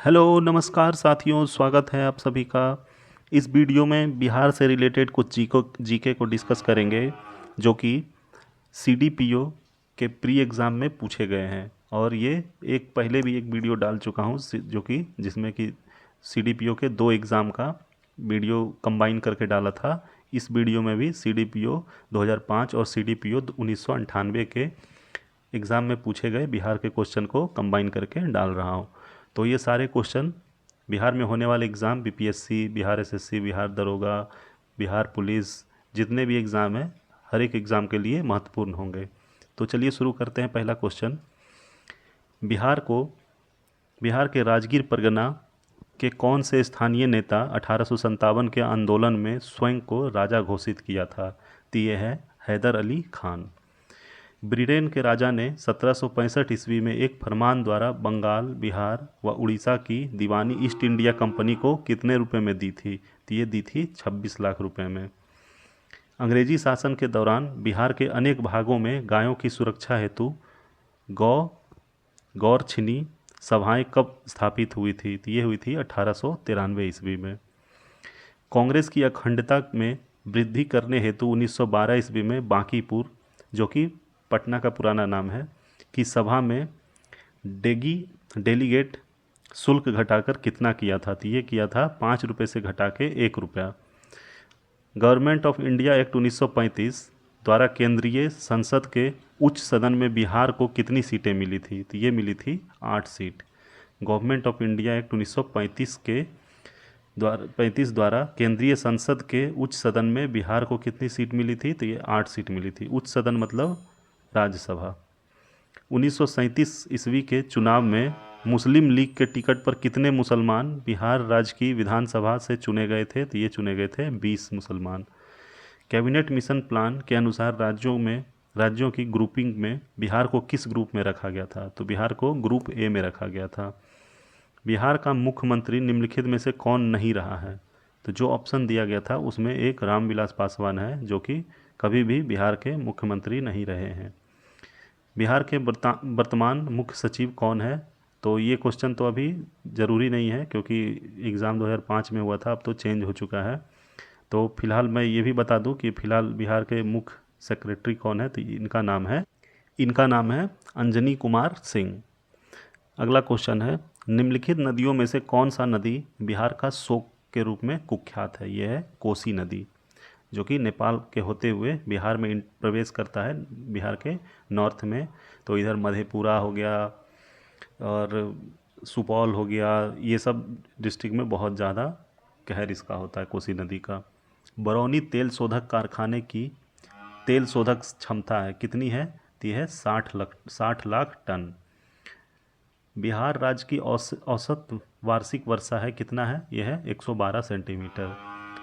Hello नमस्कार साथियों, स्वागत है आप सभी का। इस वीडियो में बिहार से रिलेटेड कुछ जीके को डिस्कस करेंगे जो कि सीडीपीओ के प्री एग्ज़ाम में पूछे गए हैं। और ये एक पहले भी एक वीडियो डाल चुका हूँ जो कि जिसमें कि सीडीपीओ के दो एग्ज़ाम का वीडियो कंबाइन करके डाला था। इस वीडियो में भी सीडीपीओ 2005 और सीडीपीओ 1998 के एग्ज़ाम में पूछे गए बिहार के क्वेश्चन को कंबाइन करके डाल रहा हूँ। तो ये सारे क्वेश्चन बिहार में होने वाले exam, BPSC, Bihar SSC, Bihar दरोगा, बिहार पुलिस, जितने भी एग्ज़ाम हैं हर एक एग्ज़ाम के लिए महत्वपूर्ण होंगे। तो चलिए शुरू करते हैं। पहला क्वेश्चन, बिहार के राजगीर परगना के कौन से स्थानीय नेता 1857 के आंदोलन में स्वयं को राजा घोषित किया था? तो ये है हैदर अली खान। ब्रिटेन के राजा ने 1765 ईस्वी में एक फरमान द्वारा बंगाल, बिहार व उड़ीसा की दीवानी ईस्ट इंडिया कंपनी को कितने रुपए में दी थी? तो ये दी थी 26 लाख रुपए में। अंग्रेजी शासन के दौरान बिहार के अनेक भागों में गायों की सुरक्षा हेतु गौ गौरछिनी सभाएं कब स्थापित हुई थी? तो ये हुई थी 1893 ईस्वी में। कांग्रेस की अखंडता में वृद्धि करने हेतु 1912 ईस्वी में बांकीपुर, जो कि पटना का पुराना नाम है, की सभा में डेलीगेट शुल्क घटाकर कितना किया था? तो ये किया था 5 रुपये से घटा के 1 रुपया। गवर्नमेंट ऑफ इंडिया एक्ट 1935 द्वारा केंद्रीय संसद के उच्च सदन में बिहार को कितनी सीटें मिली थी? तो ये मिली थी 8 seat. Government of India act 1935 के द्वारा केंद्रीय संसद के उच्च सदन में बिहार को कितनी सीट मिली थी? तो ये 8 सीट मिली थी। उच्च सदन मतलब राज्यसभा। 1937 ईस्वी के चुनाव में मुस्लिम लीग के टिकट पर कितने मुसलमान बिहार राज्य की विधानसभा से चुने गए थे? तो ये चुने गए थे 20 मुसलमान। कैबिनेट मिशन प्लान के अनुसार राज्यों की ग्रुपिंग में बिहार को किस ग्रुप में रखा गया था? तो बिहार को ग्रुप ए में रखा गया था। बिहार का मुख्यमंत्री निम्नलिखित में से कौन नहीं रहा है? तो जो ऑप्शन दिया गया था उसमें एक रामविलास पासवान है, जो कि कभी भी बिहार के मुख्यमंत्री नहीं रहे हैं। बिहार के वर्तमान मुख्य सचिव कौन है? तो ये क्वेश्चन तो अभी ज़रूरी नहीं है क्योंकि एग्ज़ाम 2005 में हुआ था, अब तो चेंज हो चुका है। तो फिलहाल मैं ये भी बता दूं कि फिलहाल बिहार के मुख्य सेक्रेटरी कौन है? तो इनका नाम है अंजनी कुमार सिंह। अगला क्वेश्चन है, निम्नलिखित नदियों में से कौन सा नदी बिहार का शोक के रूप में कुख्यात है? यह है कोसी नदी, जो कि नेपाल के होते हुए बिहार में प्रवेश करता है, बिहार के नॉर्थ में। तो इधर मधेपुरा हो गया और सुपौल हो गया, ये सब डिस्ट्रिक्ट में बहुत ज़्यादा कहर इसका होता है कोसी नदी का। बरौनी तेल शोधक कारखाने की तेल शोधक क्षमता है कितनी है? तो यह है 60 लाख टन। बिहार राज्य की औसत वार्षिक वर्षा है कितना है? यह है 112 सेंटीमीटर।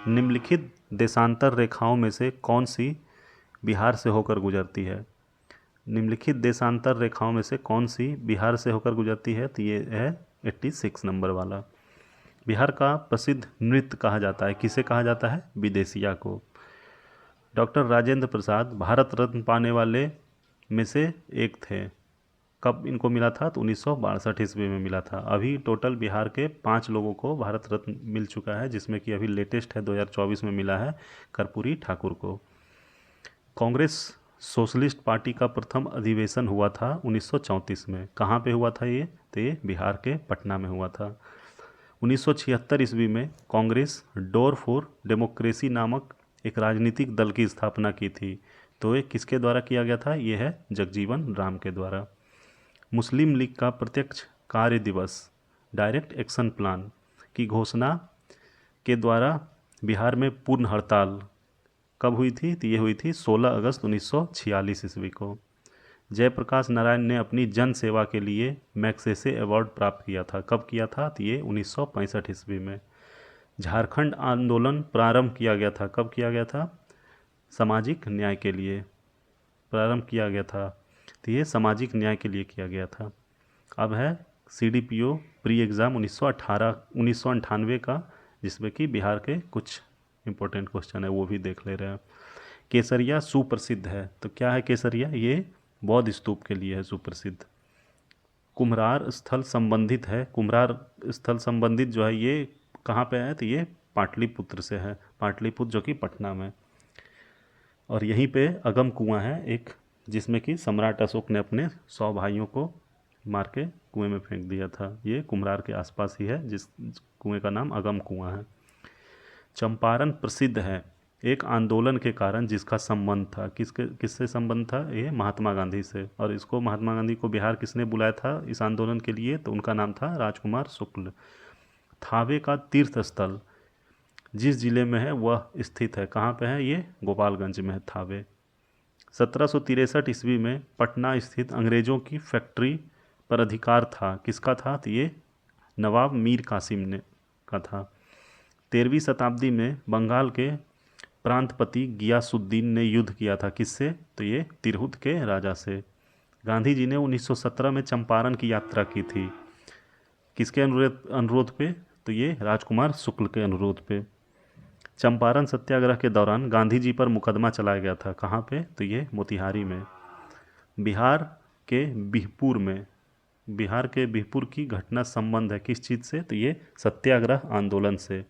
निम्नलिखित देशांतर रेखाओं में से कौन सी बिहार से होकर गुजरती है? निम्नलिखित देशांतर रेखाओं में से कौन सी बिहार से होकर गुजरती है? तो ये है 86 नंबर वाला। बिहार का प्रसिद्ध नृत्य कहा जाता है, किसे कहा जाता है? विदेशिया को। डॉक्टर राजेंद्र प्रसाद भारत रत्न पाने वाले में से एक थे, कब इनको मिला था? तो 1962 ईस्वी में मिला था। अभी टोटल बिहार के 5 लोगों को भारत रत्न मिल चुका है, जिसमें कि अभी लेटेस्ट है 2024 में मिला है कर्पूरी ठाकुर को। कांग्रेस सोशलिस्ट पार्टी का प्रथम अधिवेशन हुआ था 1934 में। कहाँ पे हुआ था ये? तो ये बिहार के पटना में हुआ था। 1976 ईस्वी में कांग्रेस डोर फॉर डेमोक्रेसी नामक एक राजनीतिक दल की स्थापना की थी। तो ये किसके द्वारा किया गया था? ये है जगजीवन राम के द्वारा। मुस्लिम लीग का प्रत्यक्ष कार्य दिवस, डायरेक्ट एक्शन प्लान की घोषणा के द्वारा बिहार में पूर्ण हड़ताल कब हुई थी? तो ये हुई थी 16 अगस्त 1946 ईस्वी को। जयप्रकाश नारायण ने अपनी जन सेवा के लिए मैग्सेसे अवार्ड प्राप्त किया था, कब किया था? तो ये 1965 ईस्वी में। झारखंड आंदोलन प्रारंभ किया गया था, कब किया गया था? सामाजिक न्याय के लिए प्रारंभ किया गया था। तो ये सामाजिक न्याय के लिए किया गया था। अब है सीडीपीओ प्री एग्ज़ाम 1998 का, जिसमें कि बिहार के कुछ इंपॉर्टेंट क्वेश्चन है वो भी देख ले रहे हैं। केसरिया सुप्रसिद्ध है, तो क्या है केसरिया? ये बौद्ध स्तूप के लिए है सुप्रसिद्ध। कुम्हरार स्थल संबंधित है, कुम्हरार स्थल संबंधित जो है ये कहाँ पे है, तो ये पाटलिपुत्र से है, पाटलिपुत्र जो कि पटना में। और यहीं पे अगम कुआं है एक, जिसमें कि सम्राट अशोक ने अपने 100 भाइयों को मार के कुएं में फेंक दिया था। ये कुम्हरार के आसपास ही है, जिस कुएं का नाम अगम कुआं है। चंपारण प्रसिद्ध है एक आंदोलन के कारण जिसका संबंध था, किससे संबंध था, ये महात्मा गांधी से। और इसको महात्मा गांधी को बिहार किसने बुलाया था इस आंदोलन के लिए, तो उनका नाम था राजकुमार शुक्ल। थावे का तीर्थ स्थल जिस जिले में है वह स्थित है, कहाँ पे है, ये गोपालगंज में है थावे। 1763 ईस्वी में पटना स्थित अंग्रेज़ों की फैक्ट्री पर अधिकार था, किसका था, तो ये नवाब मीर कासिम ने का था। 13वीं शताब्दी में बंगाल के प्रांतपति गियासुद्दीन ने युद्ध किया था, किससे, तो ये तिरहुत के राजा से। गांधी जी ने 1917 में चंपारण की यात्रा की थी, किसके अनुरोध पे, तो ये राजकुमार शुक्ल के अनुरोध पे। चंपारण सत्याग्रह के दौरान गांधी जी पर मुकदमा चलाया गया था, कहाँ पे, तो ये मोतिहारी में। बिहार के बिहपुर में, बिहार के बिहपुर की घटना संबंध है किस चीज़ से, तो ये सत्याग्रह आंदोलन से।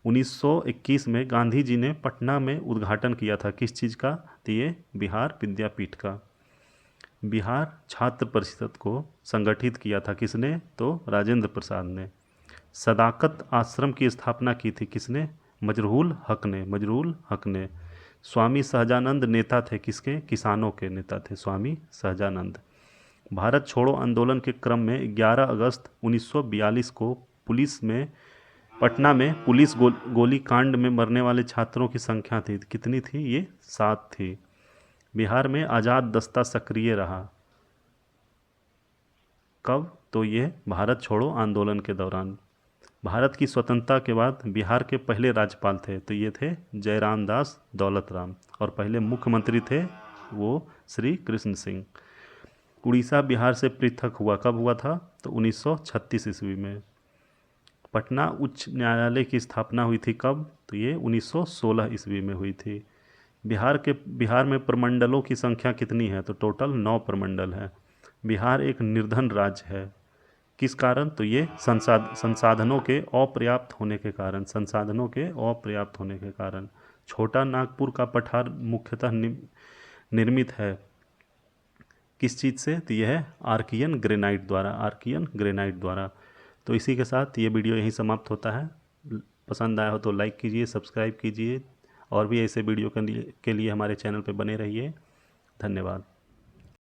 1921 में गांधी जी ने पटना में उद्घाटन किया था, किस चीज़ का, तो ये बिहार विद्यापीठ का। बिहार छात्र परिषद को संगठित किया था किसने, तो राजेंद्र प्रसाद ने। सदाकत आश्रम की स्थापना की थी किसने, मजरूल हक ने, मजरूल हक ने। स्वामी सहजानंद नेता थे किसके, किसानों के नेता थे स्वामी सहजानंद। भारत छोड़ो आंदोलन के क्रम में 11 अगस्त 1942 को पटना में पुलिस गोलीकांड में मरने वाले छात्रों की संख्या थी, कितनी थी, ये 7 थी। बिहार में आज़ाद दस्ता सक्रिय रहा, कब, तो ये भारत छोड़ो आंदोलन के दौरान। भारत की स्वतंत्रता के बाद बिहार के पहले राज्यपाल थे, तो ये थे जयराम दास दौलत राम। और पहले मुख्यमंत्री थे वो श्री कृष्ण सिंह। उड़ीसा बिहार से पृथक हुआ, कब हुआ था, तो 1936 ईस्वी में। पटना उच्च न्यायालय की स्थापना हुई थी, कब, तो ये 1916 ईस्वी में हुई थी। बिहार में प्रमंडलों की संख्या कितनी है, तो टोटल 9 प्रमंडल है। बिहार एक निर्धन राज्य है, किस कारण, तो ये संसाधनों के अपर्याप्त होने के कारण, संसाधनों के अपर्याप्त होने के कारण। छोटा नागपुर का पठार मुख्यतः निर्मित है किस चीज़ से, तो यह है आर्कियन ग्रेनाइट द्वारा, आर्कियन ग्रेनाइट द्वारा। तो इसी के साथ ये वीडियो यहीं समाप्त होता है। पसंद आया हो तो लाइक कीजिए, सब्सक्राइब कीजिए, और भी ऐसे वीडियो के लिए हमारे चैनल पर बने रहिए। धन्यवाद।